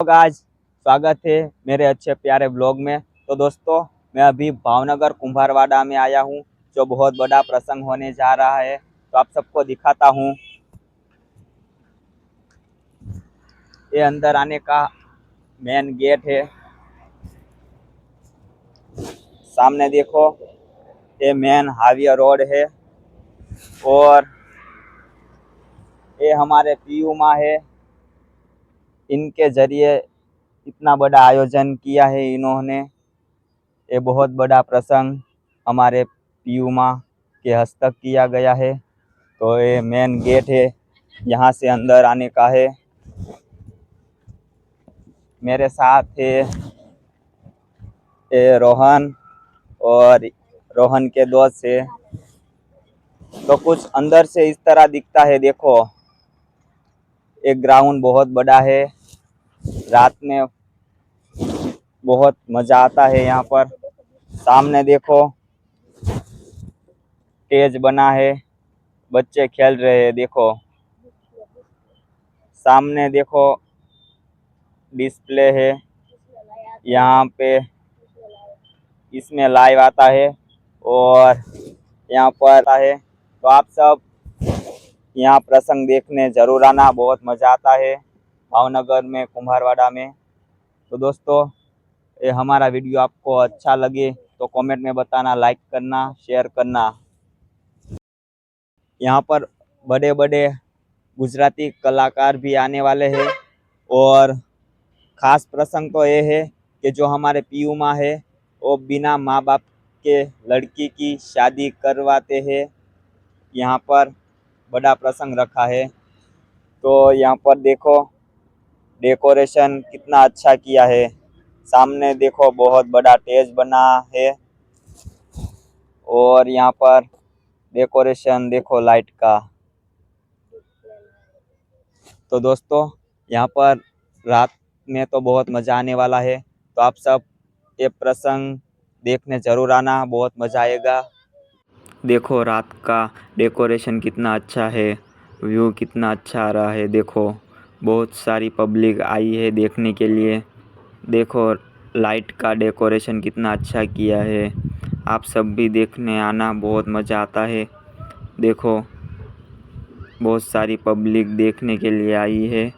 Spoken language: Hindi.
आज स्वागत है मेरे अच्छे प्यारे ब्लॉग में। तो दोस्तों, मैं अभी भावनगर कुंभारवाड़ा में आया हूँ, जो बहुत बड़ा प्रसंग होने जा रहा है। तो आप सबको दिखाता हूँ। ये अंदर आने का मेन गेट है। सामने देखो, ये मेन हाईवे रोड है और ये हमारे पीयू माँ है। इनके जरिए इतना बड़ा आयोजन किया है इन्होंने। ये बहुत बड़ा प्रसंग हमारे पीयू माँ के हस्तक किया गया है। तो ये मेन गेट है, यहाँ से अंदर आने का है। मेरे साथ है ये रोहन और रोहन के दोस्त है। तो कुछ अंदर से इस तरह दिखता है। देखो, एक ग्राउंड बहुत बड़ा है। रात में बहुत मजा आता है यहाँ पर। सामने देखो, स्टेज बना है, बच्चे खेल रहे हैं। देखो सामने देखो, डिस्प्ले है यहाँ पे, इसमें लाइव आता है और यहाँ पर आता है। तो आप सब यहाँ प्रसंग देखने जरूर आना, बहुत मजा आता है भावनगर में कुंभारवाड़ा में। तो दोस्तों, ये हमारा वीडियो आपको अच्छा लगे तो कमेंट में बताना, लाइक करना, शेयर करना। यहाँ पर बड़े बड़े गुजराती कलाकार भी आने वाले हैं और खास प्रसंग तो ये है कि जो हमारे पीयू माँ है वो बिना माँ बाप के लड़की की शादी करवाते हैं। यहाँ पर बड़ा प्रसंग रखा है। तो यहाँ पर देखो, डेकोरेशन कितना अच्छा किया है। सामने देखो, बहुत बड़ा स्टेज बना है और यहाँ पर डेकोरेशन देखो लाइट का। तो दोस्तों, यहाँ पर रात में तो बहुत मज़ा आने वाला है। तो आप सब ये प्रसंग देखने जरूर आना, बहुत मज़ा आएगा। देखो रात का डेकोरेशन कितना अच्छा है, व्यू कितना अच्छा आ रहा है। देखो बहुत सारी पब्लिक आई है देखने के लिए। देखो लाइट का डेकोरेशन कितना अच्छा किया है। आप सब भी देखने आना, बहुत मज़ा आता है। देखो बहुत सारी पब्लिक देखने के लिए आई है।